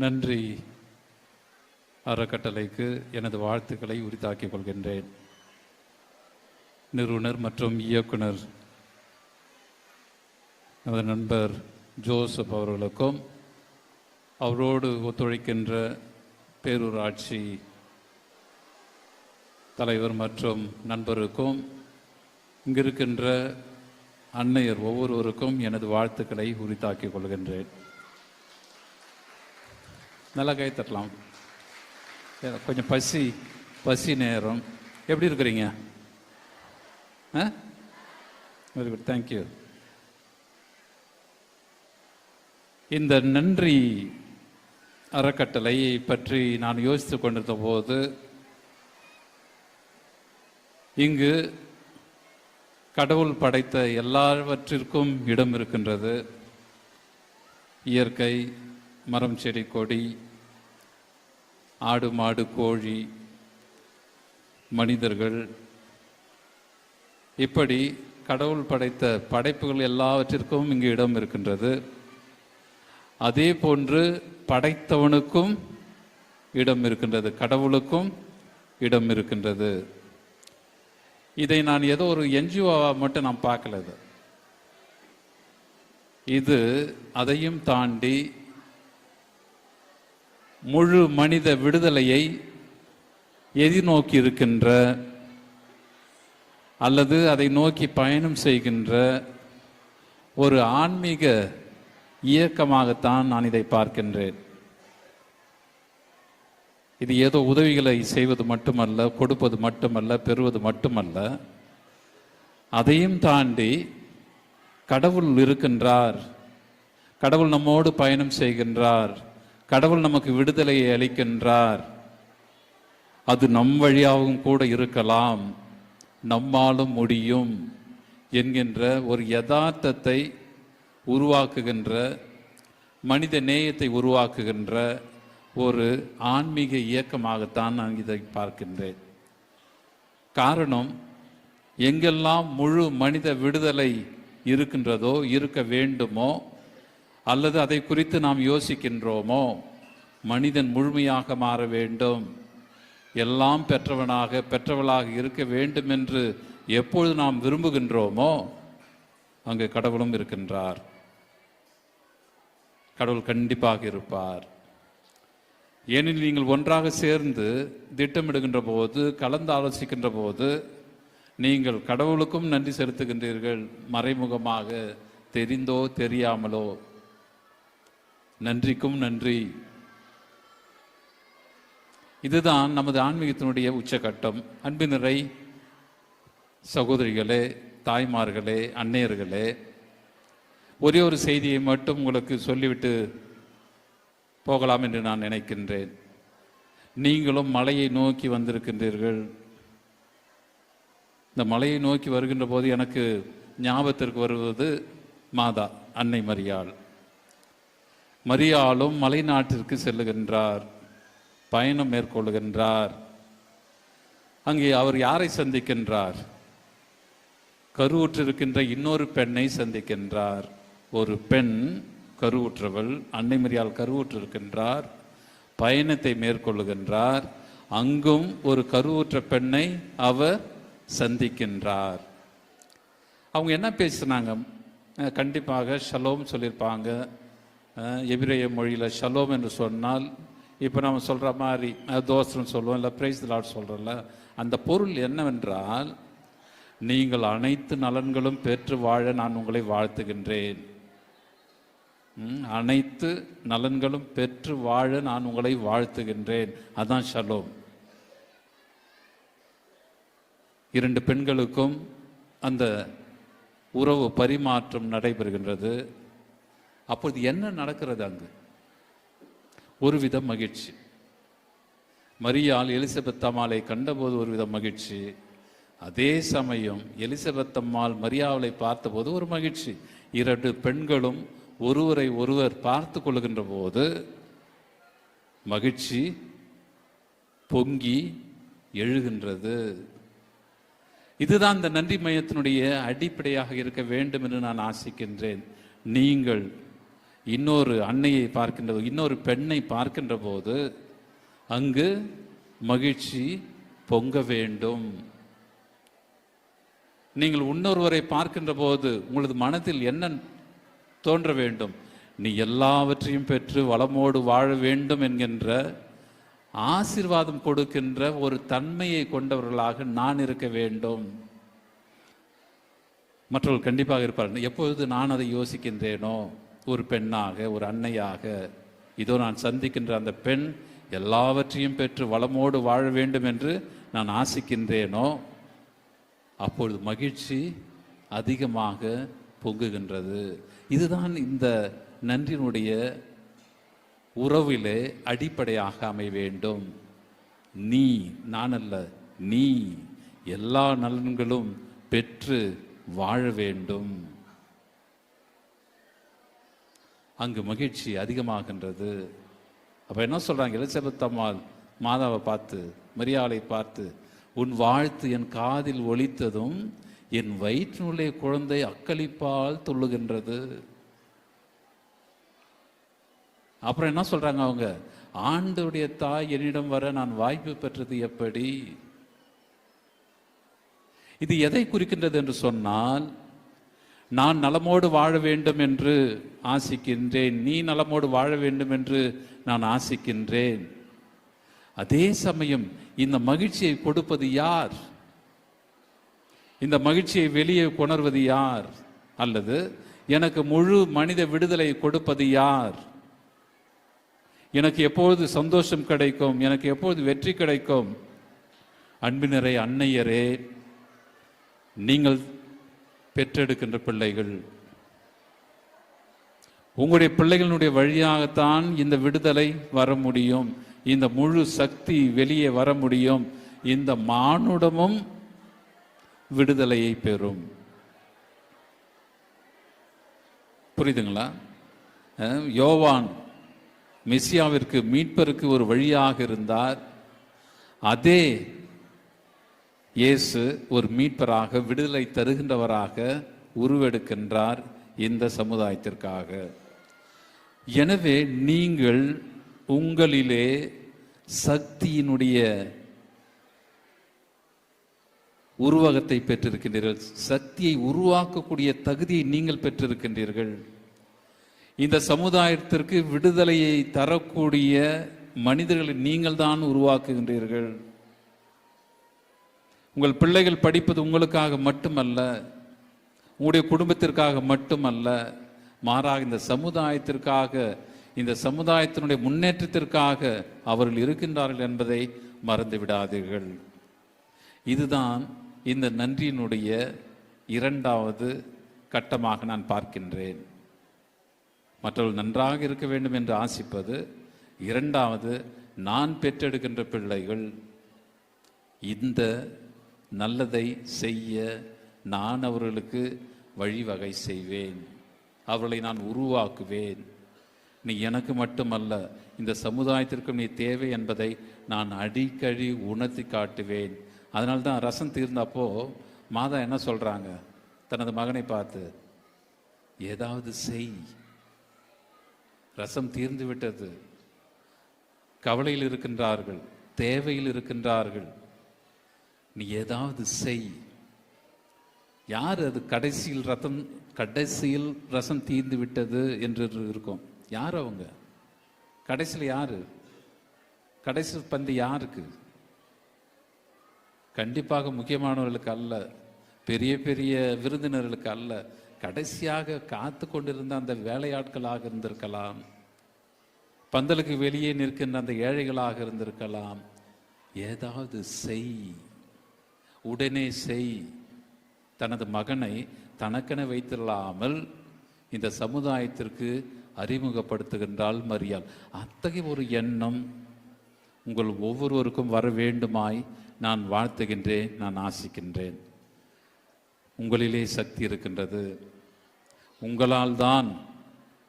நன்றி அறக்கட்டளைக்கு எனது வாழ்த்துக்களை உரித்தாக்கிக் கொள்கின்றேன். நிறுவனர் மற்றும் இயக்குனர் நமது நண்பர் ஜோசப் அவர்களுக்கும், அவரோடு ஒத்துழைக்கின்ற பேரூராட்சி தலைவர் மற்றும் நண்பருக்கும், இங்கிருக்கின்ற அன்னையர் ஒவ்வொருவருக்கும் எனது வாழ்த்துக்களை உரித்தாக்கிக் கொள்கின்றேன். நல்லா கை தட்டலாம். கொஞ்சம் பசி நேரம். எப்படி இருக்கிறீங்க? Very good, thank you. இந்த நன்றி அறக்கட்டளை பற்றி நான் யோசித்து கொண்டிருந்த போது, இங்கு கடவுள் படைத்த எல்லாவற்றிற்கும் இடம் இருக்கின்றது. இயற்கை, மரம், செடி, கொடி, ஆடு, மாடு, கோழி, மனிதர்கள், இப்படி கடவுள் படைத்த படைப்புகள் எல்லாவற்றிற்கும் இங்கு இடம் இருக்கின்றது. அதே போன்று படைத்தவனுக்கும் இடம் இருக்கின்றது, கடவுளுக்கும் இடம் இருக்கின்றது. இதை நான் ஏதோ ஒரு என்ஜிஓவா மட்டும் நான் பார்க்கல. இது அதையும் தாண்டி முழு மனித விடுதலையை எதிர்நோக்கி இருக்கின்ற அல்லது அதை நோக்கி பயணம் செய்கின்ற ஒரு ஆன்மீக இயக்கமாகத்தான் நான் இதை பார்க்கின்றேன். இது ஏதோ உதவிகளை செய்வது மட்டுமல்ல, கொடுப்பது மட்டுமல்ல, பெறுவது மட்டுமல்ல, அதையும் தாண்டி கடவுள் இருக்கின்றார், கடவுள் நம்மோடு பயணம் செய்கின்றார், கடவுள் நமக்கு விடுதலையை அளிக்கின்றார். அது நம் வழியாகவும் கூட இருக்கலாம், நம்மாலும் முடியும் என்கின்ற ஒரு யதார்த்தத்தை உருவாக்குகின்ற, மனித நேயத்தை உருவாக்குகின்ற ஒரு ஆன்மீக இயக்கமாகத்தான் நான் இதை பார்க்கின்றேன். காரணம், எங்கெல்லாம் முழு மனித விடுதலை இருக்கின்றதோ, இருக்க வேண்டுமோ, அல்லது அதை குறித்து நாம் யோசிக்கின்றோமோ, மனிதன் முழுமையாக மாற வேண்டும், எல்லாம் பெற்றவளாக இருக்க வேண்டும் என்று எப்பொழுது நாம் விரும்புகின்றோமோ அங்கு கடவுளும் இருக்கின்றார். கடவுள் கண்டிப்பாக இருப்பார். ஏனெனில் நீங்கள் ஒன்றாக சேர்ந்து திட்டமிடுகின்ற போது, கலந்து ஆலோசிக்கின்ற போது, நீங்கள் கடவுளுக்கும் நன்றி செலுத்துகின்றீர்கள், மறைமுகமாக, தெரிந்தோ தெரியாமலோ. நன்றிக்கும் நன்றி. இதுதான் நமது ஆன்மீகத்தினுடைய உச்சகட்டம். அன்பினரை சகோதரிகளே, தாய்மார்களே, அன்னையர்களே, ஒரே ஒரு செய்தியை மட்டும் உங்களுக்கு சொல்லிவிட்டு போகலாம் என்று நான் நினைக்கின்றேன். நீங்களும் மலையை நோக்கி வந்திருக்கின்றீர்கள். இந்த மலையை நோக்கி வருகின்ற போது எனக்கு ஞாபகத்திற்கு வருவது மாதா, அன்னை மரியாள். மரியாளும் மலை நாட்டிற்கு செல்லுகின்றார், பயணம் மேற்கொள்ளுகின்றார். அங்கே அவர் யாரை சந்திக்கின்றார்? கருவுற்றிருக்கின்ற இன்னொரு பெண்ணை சந்திக்கின்றார். ஒரு பெண் கருவுற்றவள், அன்னை மரியாள் கருவுற்றிருக்கின்றார், பயணத்தை மேற்கொள்ளுகின்றார். அங்கும் ஒரு கருவுற்ற பெண்ணை அவர் சந்திக்கின்றார். அவங்க என்ன பேசுனாங்க? கண்டிப்பாக ஷலோம் சொல்லியிருப்பாங்க. எபிரேய மொழியில் ஷலோம் என்று சொன்னால், இப்போ நம்ம சொல்கிற மாதிரி தோஸ்தம் சொல்லுவோம், இல்லை பிரைஸ் தி லார்ட் சொல்கிறோம்ல, அந்த பொருள் என்னவென்றால், நீங்கள் அனைத்து நலன்களும் பெற்று வாழ நான் உங்களை வாழ்த்துகின்றேன். அனைத்து நலன்களும் பெற்று வாழ நான் உங்களை வாழ்த்துகின்றேன். அதான் ஷலோம். இரண்டு பெண்களுக்கும் அந்த உறவு பரிமாற்றம் நடைபெறுகின்றது. அப்போது என்ன நடக்கிறது? அங்கு ஒருவித மகிழ்ச்சி. மரியாள் எலிசபெத் அம்மாளை கண்டபோது ஒருவித மகிழ்ச்சி. அதே சமயம் எலிசபெத் அம்மாள் மரியாளை பார்த்தபோது ஒரு மகிழ்ச்சி. இரண்டு பெண்களும் ஒருவரை ஒருவர் பார்த்து கொள்ளுகின்ற போது மகிழ்ச்சி பொங்கி எழுகின்றது. இதுதான் இந்த நன்றி மையத்தினுடைய அடிப்படையாக இருக்க வேண்டும் என்று நான் ஆசிக்கின்றேன். நீங்கள் இன்னொரு அன்னையை பார்க்கின்ற, இன்னொரு பெண்ணை பார்க்கின்ற போது அங்கு மகிழ்ச்சி பொங்க வேண்டும். நீங்கள் இன்னொருவரை பார்க்கின்ற போது உங்களது மனத்தில் என்ன தோன்ற வேண்டும்? நீ எல்லாவற்றையும் பெற்று வளமோடு வாழ வேண்டும் என்கின்ற ஆசீர்வாதம் கொடுக்கின்ற ஒரு தன்மையை கொண்டவர்களாக நான் இருக்க வேண்டும். மற்றவர்கள் கண்டிப்பாக இருப்பார்கள். எப்பொழுது நான் அதை யோசிக்கின்றேனோ, ஒரு பெண்ணாக, ஒரு அன்னையாக, இதோ நான் சந்திக்கின்ற அந்த பெண் எல்லாவற்றையும் பெற்று வளமோடு வாழ வேண்டும் என்று நான் ஆசிக்கின்றேனோ, அப்பொழுது மகிழ்ச்சி அதிகமாக பொங்குகின்றது. இதுதான் இந்த நன்றியினுடைய உறவிலே அடிப்படையாக அமைய வேண்டும். நீ, நான் அல்ல, நீ எல்லா நலன்களும் பெற்று வாழ வேண்டும். அங்கு மகிழ்ச்சி அதிகமாகின்றது. அப்ப என்ன சொல்றாங்க? எலிசபெத் அம்மாள் மாதாவை பார்த்து, மரியாளை பார்த்து, உன் வாழ்த்து என் காதில் ஒலித்ததும் என் வயிற்றினுள்ளே குழந்தை அக்களிப்பால் துள்ளுகின்றது. அப்புறம் என்ன சொல்றாங்க அவங்க? ஆண்டவருடைய தாய் என்னிடம் வர நான் வாய்ப்பு பெற்றது எப்படி? இது எதை குறிக்கின்றது என்று சொன்னால், நான் நலமோடு வாழ வேண்டும் என்று ஆசிக்கின்றேன், நீ நலமோடு வாழ வேண்டும் என்று நான் ஆசிக்கின்றேன். அதே சமயம் இந்த மகிழ்ச்சியை கொடுப்பது யார்? இந்த மகிழ்ச்சியை வெளியே கொணர்வது யார்? அல்லது எனக்கு முழு மனித விடுதலை கொடுப்பது யார்? எனக்கு எப்பொழுது சந்தோஷம் கிடைக்கும், எனக்கு எப்பொழுது வெற்றி கிடைக்கும்? அன்பினரே, அன்னையரே, நீங்கள் பெற்றெடுக்கின்ற பிள்ளைகள், உங்களுடைய பிள்ளைகளுடைய வழியாகத்தான் இந்த விடுதலை வர முடியும், இந்த முழு சக்தி வெளியே வர முடியும். இந்த மானுடமும் விடுதலையை பெறும். புரியுதுங்களா? யோவான் மெசியாவிற்கு, மீட்பருக்கு ஒரு வழியாக இருந்தார். அதே இயேசு ஒரு மீட்பராக, விடுதலை தருகின்றவராக உருவெடுக்கின்றார் இந்த சமுதாயத்திற்காக. எனவே நீங்கள் உங்களிலே சக்தியினுடைய உருவகத்தை பெற்றிருக்கின்றீர்கள். சக்தியை உருவாக்கக்கூடிய தகுதியை நீங்கள் பெற்றிருக்கின்றீர்கள். இந்த சமுதாயத்திற்கு விடுதலையை தரக்கூடிய மனிதர்களை நீங்கள் தான் உருவாக்குகின்றீர்கள். உங்கள் பிள்ளைகள் படிப்பது உங்களுக்காக மட்டுமல்ல, உங்களுடைய குடும்பத்திற்காக மட்டுமல்ல, மாறாக இந்த சமுதாயத்திற்காக, இந்த சமுதாயத்தினுடைய முன்னேற்றத்திற்காக அவர்கள் இருக்கின்றார்கள் என்பதை மறந்து விடாதீர்கள். இதுதான் இந்த நன்றியினுடைய இரண்டாவது கட்டமாக நான் பார்க்கின்றேன். மற்றவர்கள் நன்றாக இருக்க வேண்டும் என்று ஆசிப்பது இரண்டாவது. நான் பெற்றெடுக்கின்ற பிள்ளைகள் இந்த நல்லதை செய்ய நான் அவர்களுக்கு வழிவகை செய்வேன், அவர்களை நான் உருவாக்குவேன். நீ எனக்கு மட்டுமல்ல, இந்த சமுதாயத்திற்கும் நீ தேவை என்பதை நான் அடிக்கடி உணர்த்தி காட்டுவேன். அதனால்தான் ரசம் தீர்ந்தப்போ மாதா என்ன சொல்றாங்க? தனது மகனை பார்த்து, ஏதாவது செய், ரசம் தீர்ந்து விட்டது, கவலையில் இருக்கின்றார்கள், தேவையில் இருக்கின்றார்கள், நீ ஏதாவது செய். யார் அது? கடைசியில் ரசம் தீர்ந்து விட்டது என்று இருக்கும். யார் அவங்க? கடைசியில் யாரு? கடைசி பந்தி யாருக்கு? கண்டிப்பாக முக்கியமானவர்களுக்கு அல்ல, பெரிய பெரிய விருந்தினர்களுக்கு அல்ல. கடைசியாக காத்து கொண்டிருந்த அந்த வேலையாட்களாக இருந்திருக்கலாம், பந்தலுக்கு வெளியே நிற்கின்ற அந்த ஏழைகளாக இருந்திருக்கலாம். ஏதாவது செய், உடனே செய். தனது மகனை தனக்கென வைத்தில்லாமல் இந்த சமுதாயத்திற்கு அறிமுகப்படுத்துகின்றாள் மரியாள். அத்தகைய ஒரு எண்ணம் உங்கள் ஒவ்வொருவருக்கும் வர வேண்டுமாய் நான் வாழ்த்துகின்றேன், நான் ஆசிக்கின்றேன். உங்களிலே சக்தி இருக்கின்றது. உங்களால் தான்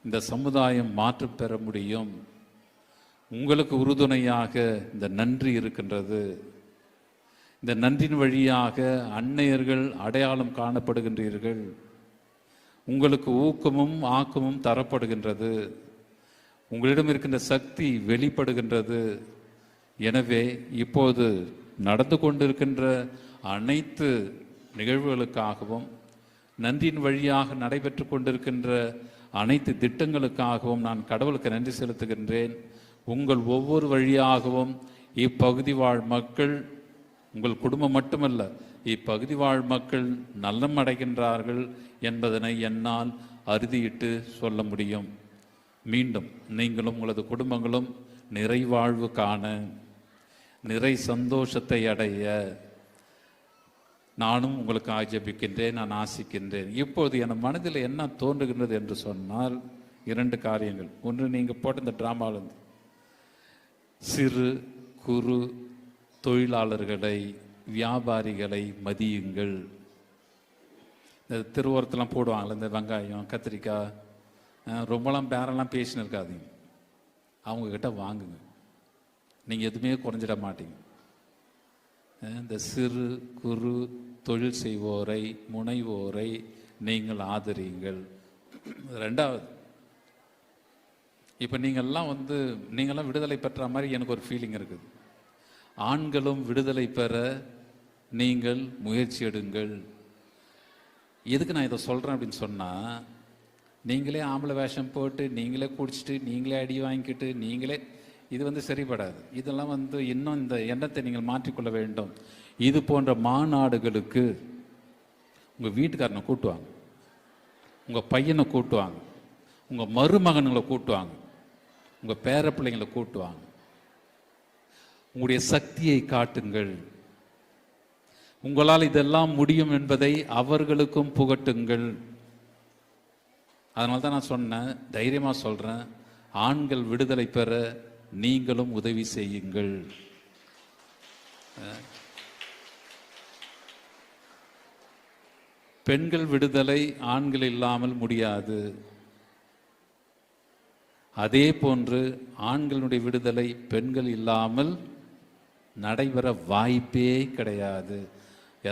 இந்த சமுதாயம் மாற்றம் பெற முடியும். உங்களுக்கு உறுதுணையாக இந்த நன்றி இருக்கின்றது. இந்த நன்றின் வழியாக அன்னையர்கள் அடையாளம் காணப்படுகின்றீர்கள். உங்களுக்கு ஊக்கமும் ஆக்கமும் தரப்படுகின்றது. உங்களிடம் இருக்கின்ற சக்தி வெளிப்படுகின்றது. எனவே இப்போது நடந்து கொண்டிருக்கின்ற அனைத்து நிகழ்வுகளுக்காகவும், நன்றியின் வழியாக நடைபெற்று கொண்டிருக்கின்ற அனைத்து திட்டங்களுக்காகவும் நான் கடவுளுக்கு நன்றி செலுத்துகின்றேன். உங்கள் ஒவ்வொரு வழியாகவும் இப்பகுதி வாழ் மக்கள், உங்கள் குடும்பம் மட்டுமல்ல, இப்பகுதி வாழ் மக்கள் நலம் அடைகின்றார்கள் என்பதனை என்னால் அறுதியிட்டு சொல்ல முடியும். மீண்டும் நீங்களும் உங்களது குடும்பங்களும் நிறைவாழ்வு காண, நிறை சந்தோஷத்தை அடைய நானும் உங்களுக்கு ஆஜபிக்கின்றேன், நான் ஆசிக்கின்றேன். இப்போது என் மனதில் என்ன தோன்றுகின்றது என்று சொன்னால் 2 காரியங்கள். ஒன்று, நீங்கள் போட்ட இந்த டிராமாவிலிருந்து சிறு குறு தொழிலாளர்களை, வியாபாரிகளை மதியுங்கள். இந்த திருவோரத்தெல்லாம் போடுவாங்கள்ல, இந்த வெங்காயம் கத்திரிக்காய் ரொம்பலாம் பேரெல்லாம் பேசின்னு இருக்காதீங்க. அவங்கக்கிட்ட வாங்குங்க, நீங்கள் எதுவுமே குறைஞ்சிட மாட்டீங்க. இந்த சிறு குறு தொழில் செய்வோரை, முனைவோரை நீங்கள் ஆதரியுங்கள். 2வது, இப்போ நீங்கள்லாம் விடுதலை பெற்ற மாதிரி எனக்கு ஒரு ஃபீலிங் இருக்குது. ஆண்களும் விடுதலை பெற நீங்கள் முயற்சி எடுங்கள். எதுக்கு நான் இதை சொல்கிறேன் அப்படின்னு சொன்னால், நீங்களே ஆம்பளை வேஷம் போட்டு, நீங்களே குடிச்சிட்டு, நீங்களே அடி வாங்கிக்கிட்டு, நீங்களே, இது சரிப்படாது. இதெல்லாம் இன்னும் இந்த எண்ணத்தை நீங்கள் மாற்றிக்கொள்ள வேண்டும். இது போன்ற மாநாடுகளுக்கு உங்கள் வீட்டுக்காரனை கூட்டுவாங்க, உங்கள் பையனை கூட்டுவாங்க, உங்கள் மருமகன்களை கூட்டுவாங்க, உங்கள் பேர பிள்ளைங்களை கூட்டுவாங்க. உங்களுடைய சக்தியை காட்டுங்கள். உங்களால் இதெல்லாம் முடியும் என்பதை அவர்களுக்கும் புகட்டுங்கள். அதனால தான் நான் சொன்னேன், தைரியமாக சொல்கிறேன், ஆண்கள் விடுதலை பெற நீங்களும் உதவி செய்யுங்கள். பெண்கள் விடுதலை ஆண்கள் இல்லாமல் முடியாது. அதே போன்று ஆண்களுடைய விடுதலை பெண்கள் இல்லாமல் நடைபெற வாய்ப்பே கிடையாது.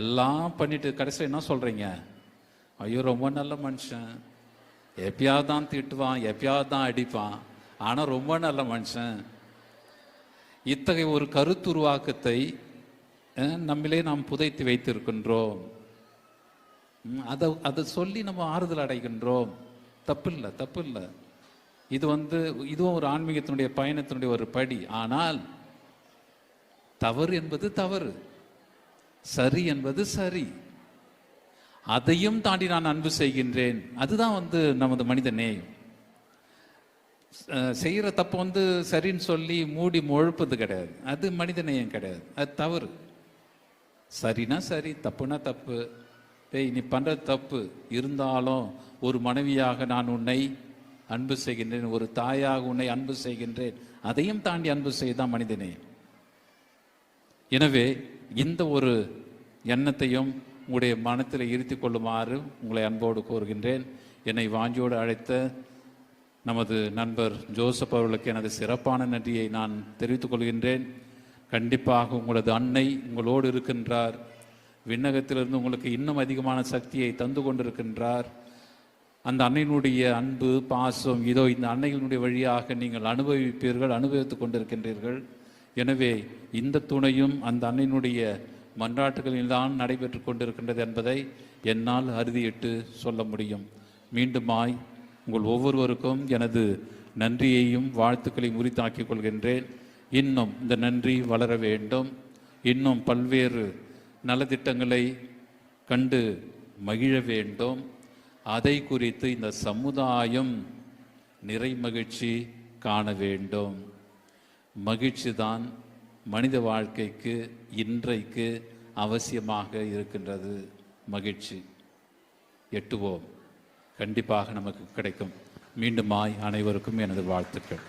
எல்லாம் பண்ணிட்டு கடைசியில் என்ன சொல்றீங்க? ஐயோ ரொம்ப நல்ல மனுஷன், எப்பயாவது தான் திட்டுவான், எப்பயாவது தான் அடிப்பான், ஆனால் ரொம்ப நல்ல மனுஷன். இத்தகைய ஒரு கருத்துருவாக்கத்தை நம்மளே நாம் புதைத்து வைத்திருக்கின்றோம். அதை சொல்லி நம்ம ஆறுதல் அடைகின்றோம். தப்பில்லை, தப்பில்லை. இதுவும் ஒரு ஆன்மீகத்தினுடைய பயணத்தினுடைய ஒரு படி. ஆனால் தவறு என்பது தவறு, சரி என்பது சரி. அதையும் தாண்டி நான் அன்பு செய்கின்றேன். அதுதான் நமது மனித நேயம். செய்கிற தப்பு சரின்னு சொல்லி மூடி முழுப்பது கிடையாது. அது மனித நேயம் கிடையாது, அது தவறு. சரினா சரி, தப்புனா தப்பு. நீ பண்ணுறது தப்பு, இருந்தாலும் ஒரு மனைவியாக நான் உன்னை அன்பு செய்கின்றேன், ஒரு தாயாக உன்னை அன்பு செய்கின்றேன். அதையும் தாண்டி அன்பு செய்தான் மனித நேயம். எனவே இந்த ஒரு எண்ணத்தையும் உங்களுடைய மனத்தில் இருத்தி கொள்ளுமாறு உங்களை அன்போடு கோருகின்றேன். என்னை வாஞ்சியோடு அழைத்த நமது நண்பர் ஜோசப் அவர்களுக்கு எனது சிறப்பான நன்றியை நான் தெரிவித்துக் கொள்கின்றேன். கண்டிப்பாக உங்களது அன்னை உங்களோடு இருக்கின்றார். விண்ணகத்திலிருந்து உங்களுக்கு இன்னும் அதிகமான சக்தியை தந்து கொண்டிருக்கின்றார். அந்த அன்னையினுடைய அன்பு பாசம் இதோ இந்த அன்னையினுடைய வழியாக நீங்கள் அனுபவிப்பீர்கள், அனுபவித்துக் கொண்டிருக்கின்றீர்கள். எனவே இந்த துணையும் அந்த அன்னையினுடைய மன்றாட்டுகளில்தான் நடைபெற்று கொண்டிருக்கின்றது என்பதை என்னால் அறுதியிட்டு சொல்ல முடியும். மீண்டுமாய் உங்கள் ஒவ்வொருவருக்கும் எனது நன்றியையும் வாழ்த்துக்களையும் உரித்தாக்கிக் கொள்கின்றேன். இன்னும் இந்த நன்றி வளர வேண்டும். இன்னும் பல்வேறு நலத்திட்டங்களை கண்டு மகிழ வேண்டும். அதை குறித்து இந்த சமுதாயம் நிறை மகிழ்ச்சி காண வேண்டும். மகிழ்ச்சி தான் மனித வாழ்க்கைக்கு இன்றைக்கு அவசியமாக இருக்கின்றது. மகிழ்ச்சி எட்டுவோம், கண்டிப்பாக நமக்கு கிடைக்கும். மீண்டுமாய் அனைவருக்கும் எனது வாழ்த்துக்கள்.